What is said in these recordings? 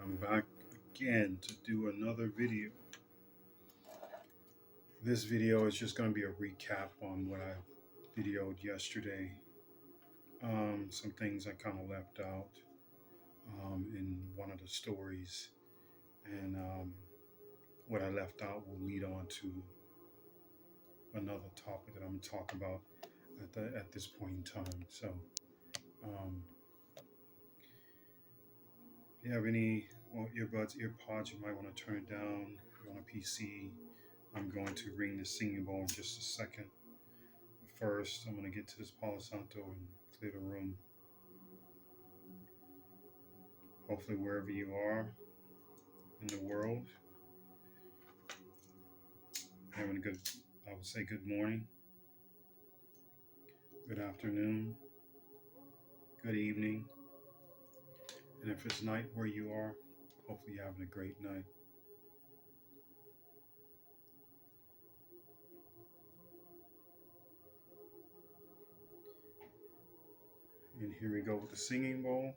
I'm back again to do another video. This video is just going to be a recap on what I videoed yesterday. Some things I kind of left out in one of the stories, and what I left out will lead on to another topic that I'm going to talk about at this point in time. So, um, if you have any earbuds, earpods, you might want to turn it down. If you're on a PC, I'm going to ring the singing bowl in just a second. First, I'm going to get to this Palo Santo and clear the room. Hopefully, wherever you are in the world, having a good, I would say good morning, good afternoon, good evening. And if it's night where you are, hopefully you're having a great night. And here we go with the singing bowl.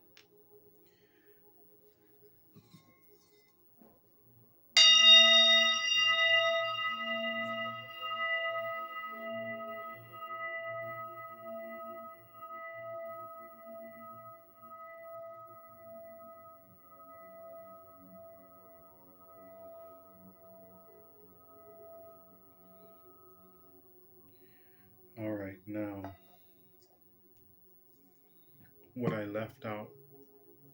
All right, now what I left out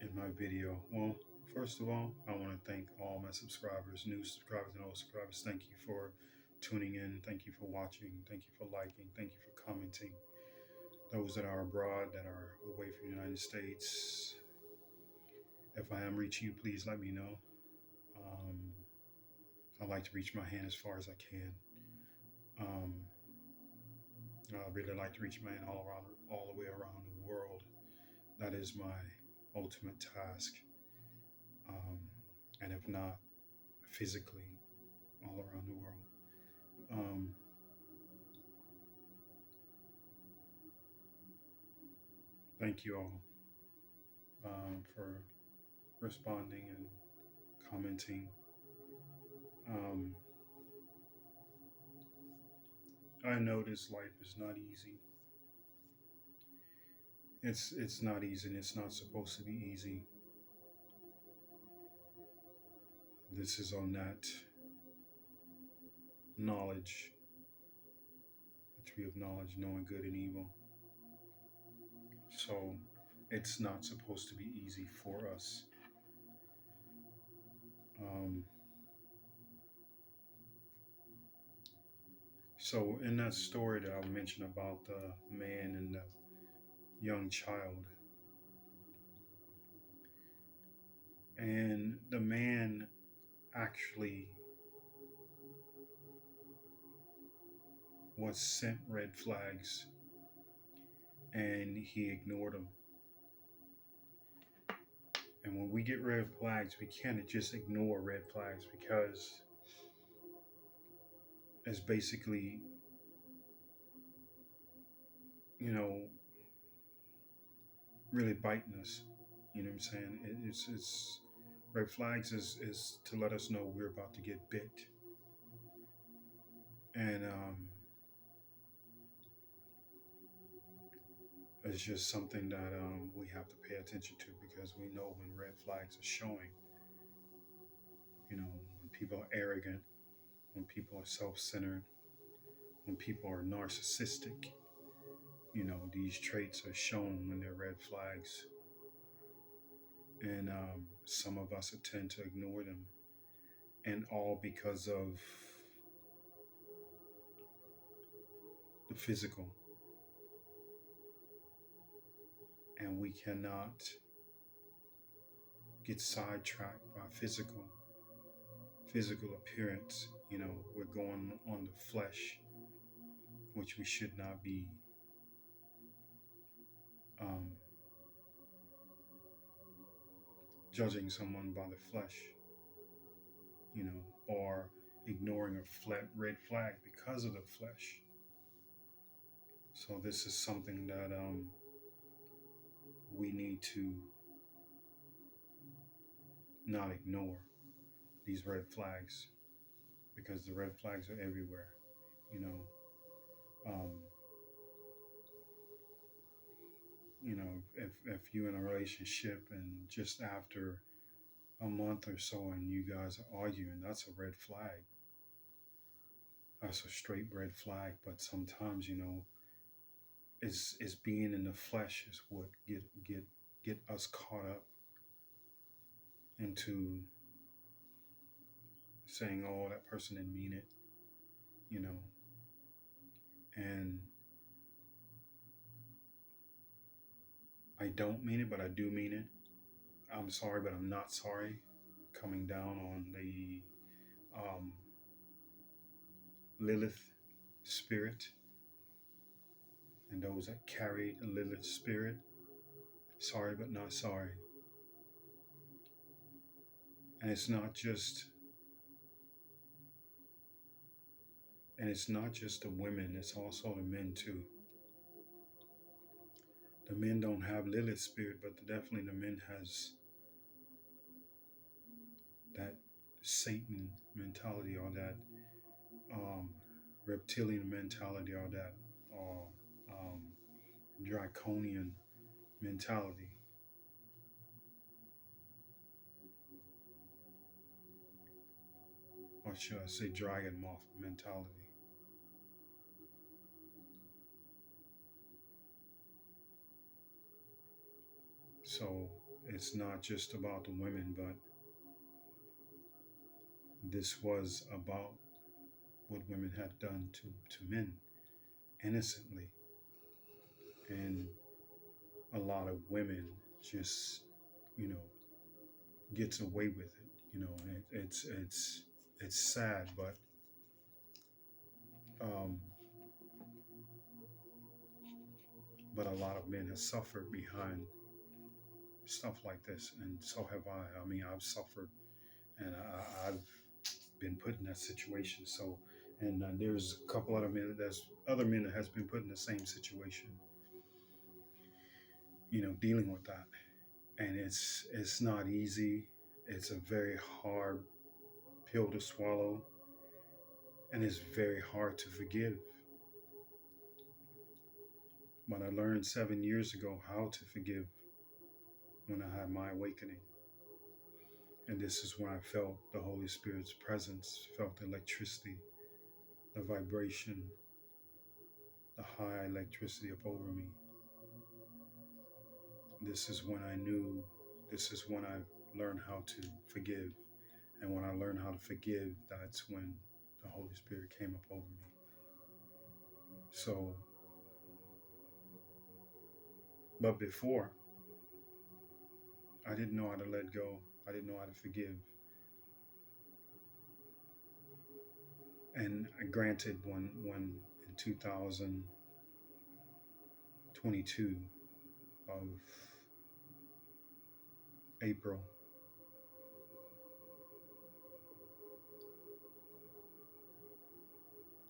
in my video. Well, first of all, I want to thank all my subscribers, new subscribers and old subscribers. Thank you for tuning in. Thank you for watching. Thank you for liking. Thank you for commenting. Those that are abroad, that are away from the United States, if I am reaching you, please let me know. I like to reach my hand as far as I can. Um, I really like to reach my hand all the way around the world. That is my ultimate task. Um, and if not, physically, all around the world. Um, Thank you all for responding and commenting. Um, I know this life is not easy. It's not easy, and it's not supposed to be easy. This is on that knowledge, the tree of knowledge, knowing good and evil. So it's not supposed to be easy for us. Um, so in that story that I mentioned about the man and the young child, and the man actually was sent red flags and he ignored them. And when we get red flags, we can't just ignore red flags because it's basically, you know, really biting us. You know what I'm saying? It's red flags is to let us know we're about to get bit. And it's just something that we have to pay attention to because we know when red flags are showing, you know, when people are arrogant, when people are self centered, when people are narcissistic, you know, these traits are shown when they're red flags. And some of us tend to ignore them. And all because of the physical. And we cannot get sidetracked by physical appearance. You know, we're going on the flesh, which we should not be um, judging someone by the flesh, you know, or ignoring a red flag because of the flesh. So this is something that we need to not ignore these red flags, because the red flags are everywhere. You know, um, if you're in a relationship and just after a month or so and you guys are arguing, that's a red flag. That's a straight red flag. But sometimes, is being in the flesh is what get us caught up into saying, "Oh, that person didn't mean it," you know, and I don't mean it, but I do mean it. I'm sorry, but I'm not sorry. Coming down on the um, Lilith spirit and those that carry the Lilith spirit. Sorry, but not sorry. And it's not just the women, it's also the men too. The men don't have Lilith spirit, but definitely the men has that Satan mentality, or that um, reptilian mentality, or that um, draconian mentality, or should I say dragon moth mentality. So it's not just about the women, but this was about what women had done to men innocently. And a lot of women just, you know, gets away with it. It's sad, um, but a lot of men have suffered behind stuff like this, and so have I. I mean, I've suffered, and I've been put in that situation. So, and there's a couple other men. There's other men that has been put in the same situation. Dealing with that, and it's not easy. It's a very hard pill to swallow, and it's very hard to forgive. But I learned 7 years ago how to forgive when I had my awakening. And this is when I felt the Holy Spirit's presence, felt the electricity, the vibration, the high electricity up over me. This is when I knew, this is when I learned how to forgive. And when I learned how to forgive, that's when the Holy Spirit came up over me. So, but before, I didn't know how to let go. I didn't know how to forgive. And granted, when in 2022 of April,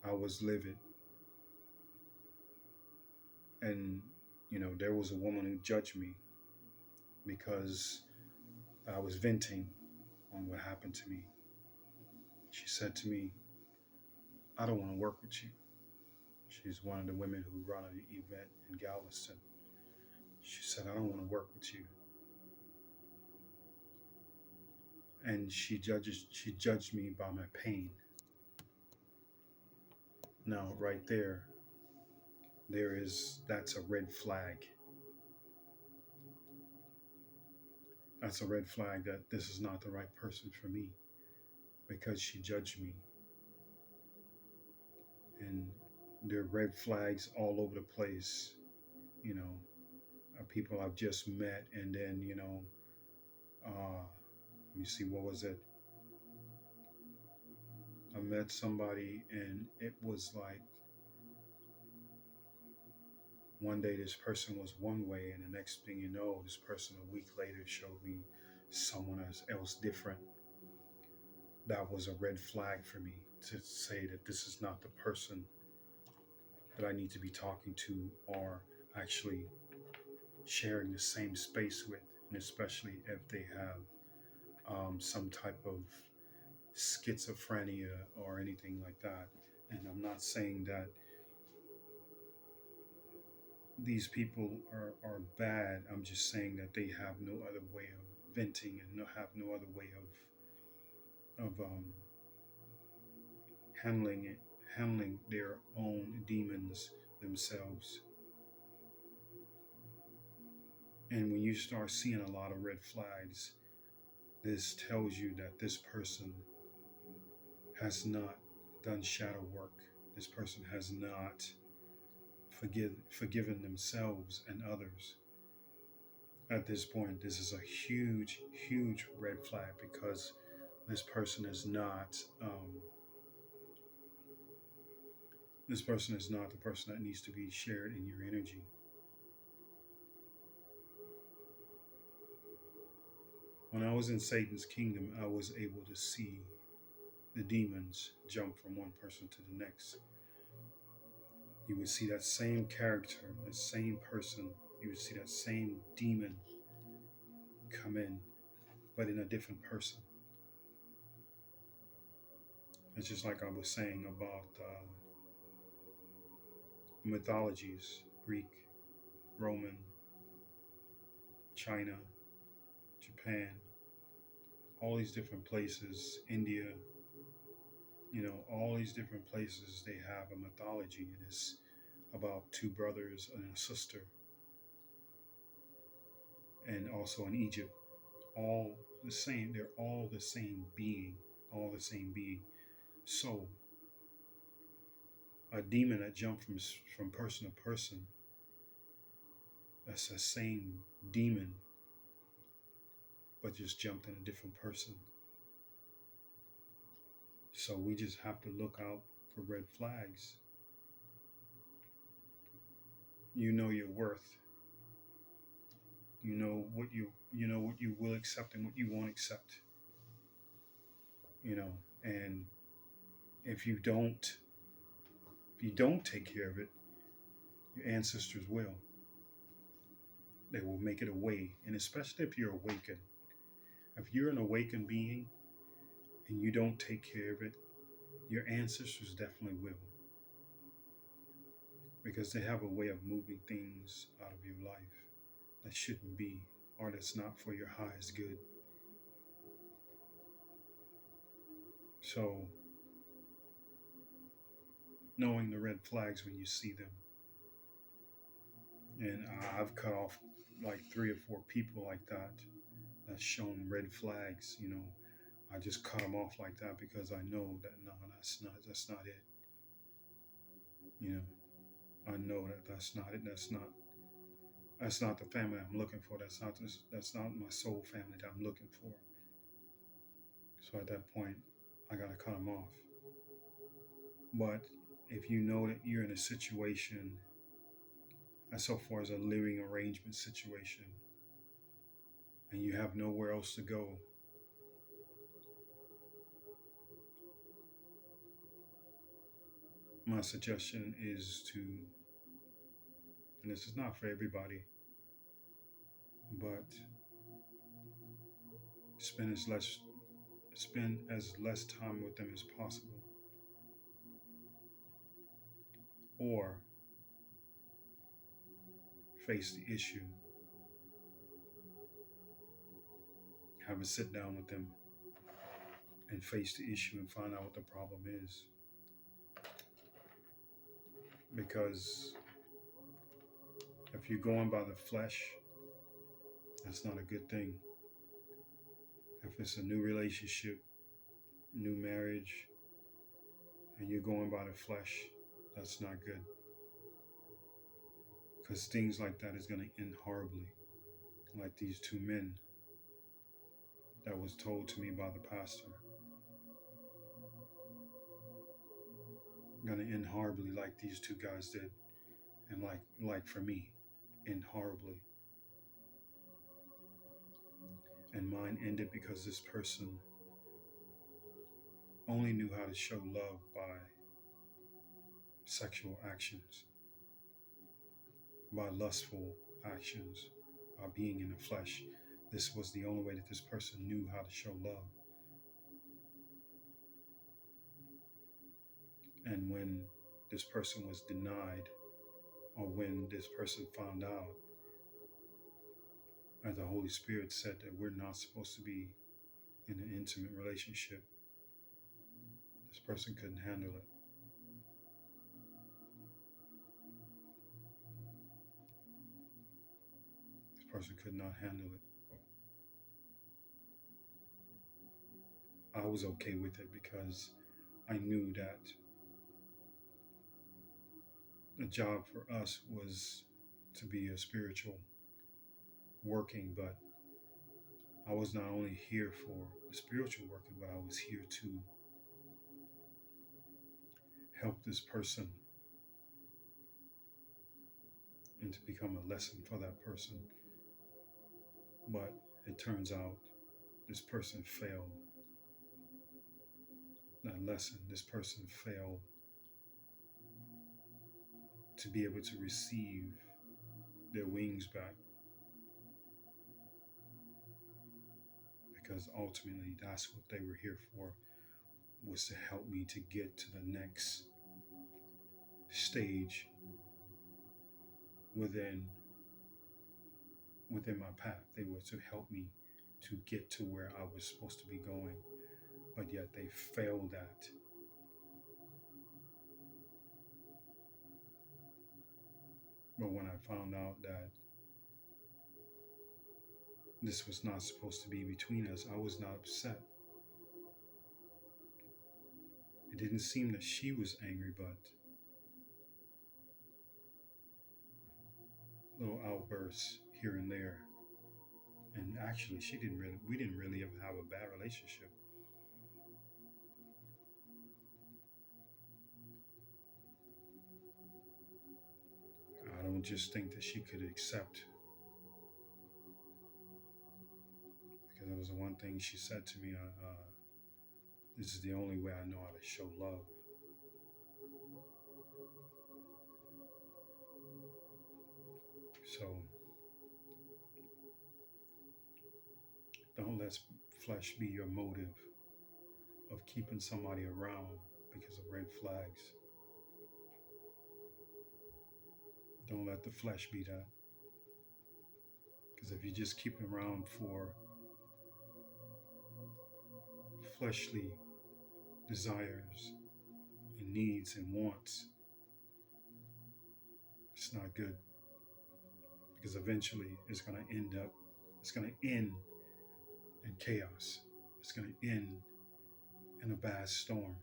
I was livid. And, there was a woman who judged me because I was venting on what happened to me. She said to me, "I don't want to work with you." She's one of the women who run an event in Galveston. She said, "I don't want to work with you." And she judged me by my pain. Now, right that's a red flag. That's a red flag that this is not the right person for me, because she judged me. And there are red flags all over the place, you know, people I've just met. And then, let me see, what was it? I met somebody and it was like one day this person was one way, and the next thing you know, this person a week later showed me someone else different. That was a red flag for me, to say that this is not the person that I need to be talking to, or actually sharing the same space with, and especially if they have some type of schizophrenia or anything like that. And I'm not saying that these people are bad. I'm just saying that they have no other way of venting and have no other way of handling it, handling their own demons themselves. And when you start seeing a lot of red flags, this tells you that this person has not done shadow work. This person has not forgiven themselves and others. At this point, this is a huge, huge red flag because this person is not. This person is not the person that needs to be shared in your energy. When I was in Satan's kingdom, I was able to see the demons jump from one person to the next. You would see that same character, that same person, you would see that same demon come in, but in a different person. It's just like I was saying about mythologies, Greek, Roman, China, Japan, all these different places, India, all these different places, they have a mythology, and it's about two brothers and a sister. And also in Egypt, all the same, they're all the same being, all the same being. So a demon that jumped from person to person, that's the same demon, but just jumped in a different person. So we just have to look out for red flags. You know your worth. You know what you will accept and what you won't accept. And if you don't take care of it, your ancestors will. They will make it a way. And especially if you're awakened. If you're an awakened being and you don't take care of it, your ancestors definitely will. Because they have a way of moving things out of your life that shouldn't be, or that's not for your highest good. So, knowing the red flags when you see them. And I've cut off like 3 or 4 people like that that's shown red flags. I just cut them off like that because I know that no, that's not it. You know, I know that that's not it. That's not the family I'm looking for. That's not my soul family that I'm looking for. So at that point, I gotta cut them off. But if you know that you're in a situation, as so far as a living arrangement situation, and you have nowhere else to go, my suggestion is to, and this is not for everybody, but spend as less time with them as possible, or face the issue, have a sit down with them and face the issue and find out what the problem is. Because if you're going by the flesh, that's not a good thing. If it's a new relationship, new marriage, and you're going by the flesh, that's not good. Because things like that is going to end horribly. Like these 2 men that was told to me by the pastor. Going to end horribly like these 2 guys did. And like for me, end horribly. And mine ended because this person only knew how to show love by sexual actions, by lustful actions, by being in the flesh. This was the only way that this person knew how to show love. And when this person was denied, or when this person found out, and the Holy Spirit said that we're not supposed to be in an intimate relationship, this person couldn't handle it. This person could not handle it. I was okay with it because I knew that the job for us was to be a spiritual working, but I was not only here for the spiritual working, but I was here to help this person and to become a lesson for that person. But it turns out this person failed that lesson. This person failed to be able to receive their wings back, because ultimately that's what they were here for, was to help me to get to the next stage within my path. They were to help me to get to where I was supposed to be going, but yet they failed at. But when I found out that this was not supposed to be between us, I was not upset. It didn't seem that she was angry, but little outbursts here and there. And actually, we didn't really ever have a bad relationship. I don't just think that she could accept, because it was the one thing she said to me, this is the only way I know how to show love. So don't let flesh be your motive of keeping somebody around because of red flags. Don't let the flesh be that. Because if you just keep them around for fleshly desires and needs and wants, it's not good. Because eventually it's going to end in chaos. It's going to end in a bad storm.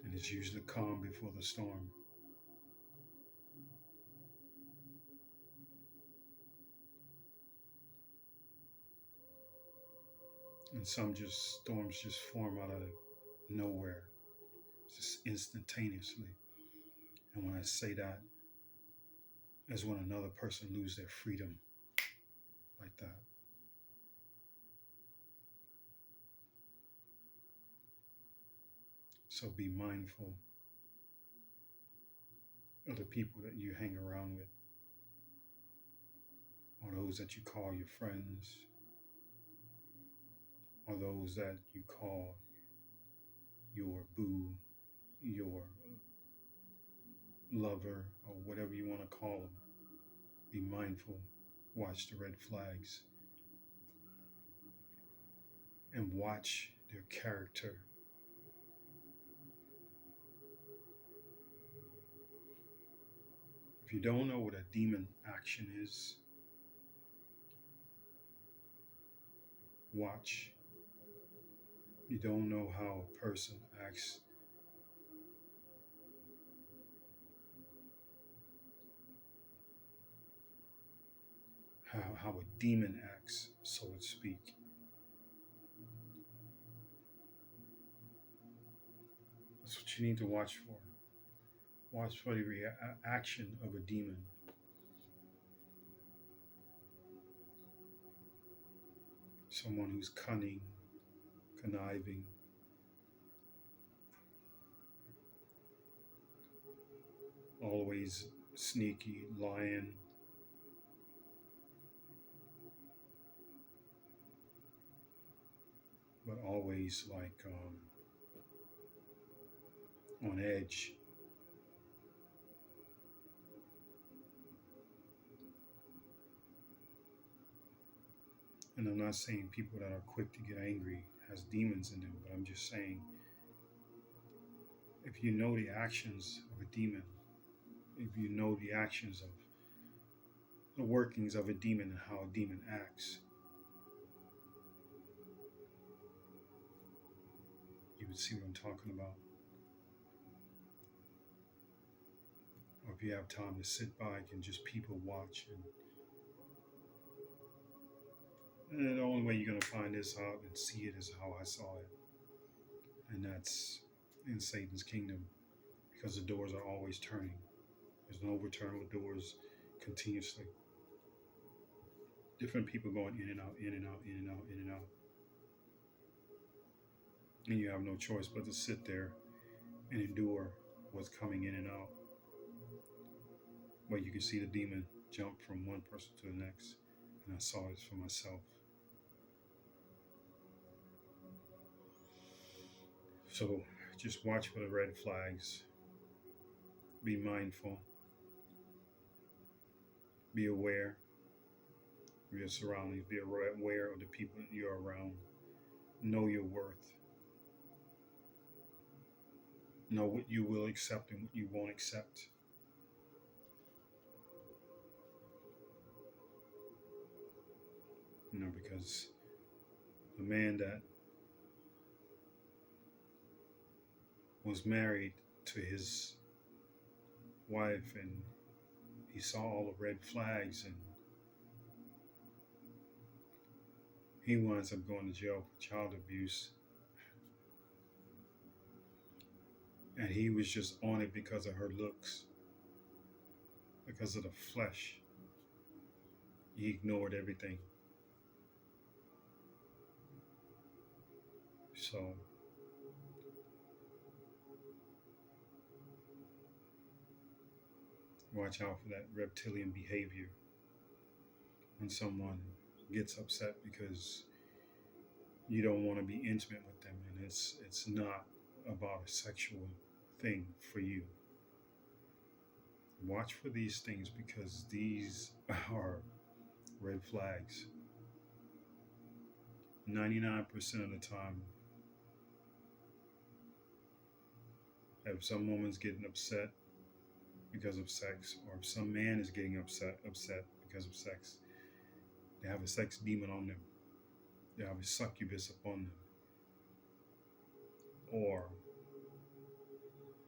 And it's usually calm before the storm. And some storms just form out of nowhere, just instantaneously. And when I say that, is when another person loses their freedom like that. So be mindful of the people that you hang around with, or those that you call your friends, or those that you call your boo, your lover, or whatever you want to call them. Be mindful, watch the red flags, and watch their character. If you don't know what a demon action is, watch. You don't know how a person acts, how a demon acts, so to speak. That's what you need to watch for. Watch for the reaction of a demon. Someone who's cunning, conniving, always sneaky, lying, but always like on edge. And I'm not saying people that are quick to get angry has demons in them, but I'm just saying if you know the actions of a demon, if you know the actions of the workings of a demon and how a demon acts, you would see what I'm talking about. Or if you have time to sit back and just people watch, and the only way you're gonna find this out and see it is how I saw it, and that's in Satan's kingdom, because the doors are always turning. There's no return with doors continuously. Different people going in and out, in and out, in and out, in and out. And you have no choice but to sit there and endure what's coming in and out. But you can see the demon jump from one person to the next. And I saw this for myself. So just watch for the red flags. Be mindful. Be aware of your surroundings. Be aware of the people you're around. Know your worth. Know what you will accept and what you won't accept. Because the man that was married to his wife and he saw all the red flags and he winds up going to jail for child abuse. And he was just on it because of her looks, because of the flesh. He ignored everything. So watch out for that reptilian behavior when someone gets upset because you don't want to be intimate with them, and it's not about a sexual thing for you. Watch for these things because these are red flags. 99% of the time, if some woman's getting upset because of sex, or if some man is getting upset because of sex, they have a sex demon on them. They have a succubus upon them. Or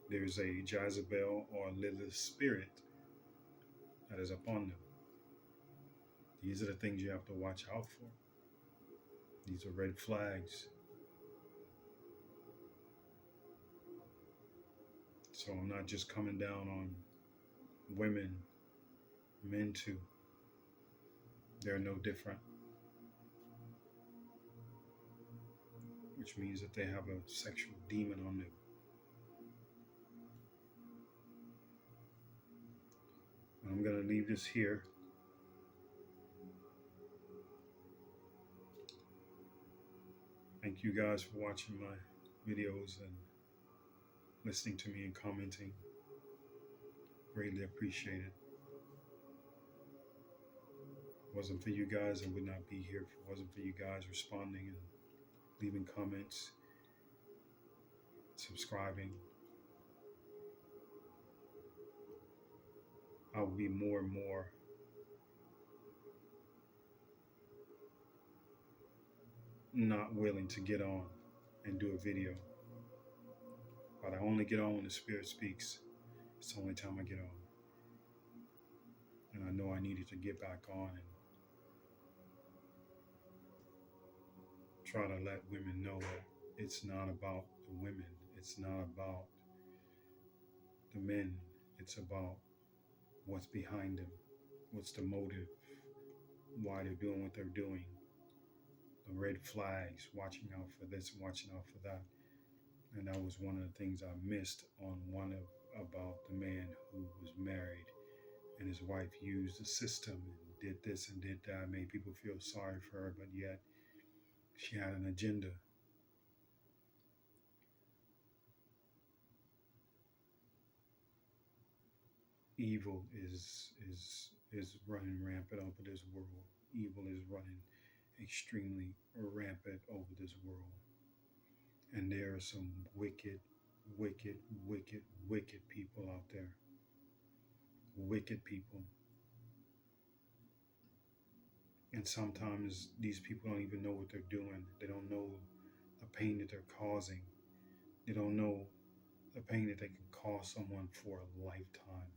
there's a Jezebel or Lilith spirit that is upon them. These are the things you have to watch out for. These are red flags. So I'm not just coming down on women, men too. They're no different. Which means that they have a sexual demon on them. I'm going to leave this here. Thank you guys for watching my videos and listening to me and commenting. Greatly appreciate it. If it wasn't for you guys, I would not be here. If it wasn't for you guys responding and leaving comments, subscribing, I will be more and more not willing to get on and do a video. But I only get on when the Spirit speaks. It's the only time I get on. And I know I needed to get back on and try to let women know that it's not about the women. It's not about the men. It's about what's behind them. What's the motive? Why they're doing what they're doing. The red flags, watching out for this, watching out for that. And that was one of the things I missed on about the man who was married and his wife used the system and did this and did that, made people feel sorry for her, but yet she had an agenda. Evil is running rampant over this world. Evil is running extremely rampant over this world. And there are some wicked, wicked, wicked, wicked people out there. Wicked people. And sometimes these people don't even know what they're doing. They don't know the pain that they're causing. They don't know the pain that they can cause someone for a lifetime.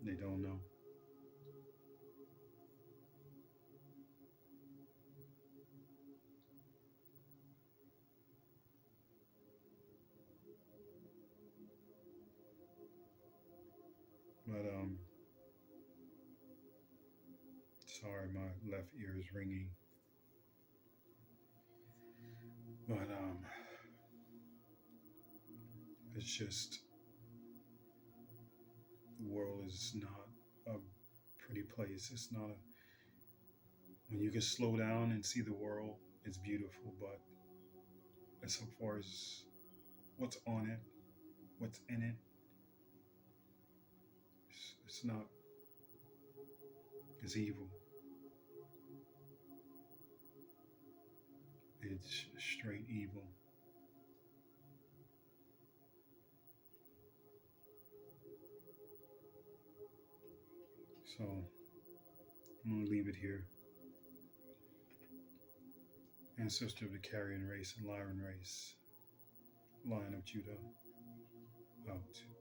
They don't know. But sorry, my left ear is ringing. But it's just the world is not a pretty place. It's not a when you can slow down and see the world, it's beautiful. But as far as what's on it, what's in it, it's not. It's evil. It's straight evil. So I'm gonna leave it here. Ancestor of the Carrion race and Lyran race, Lion of Judah, out.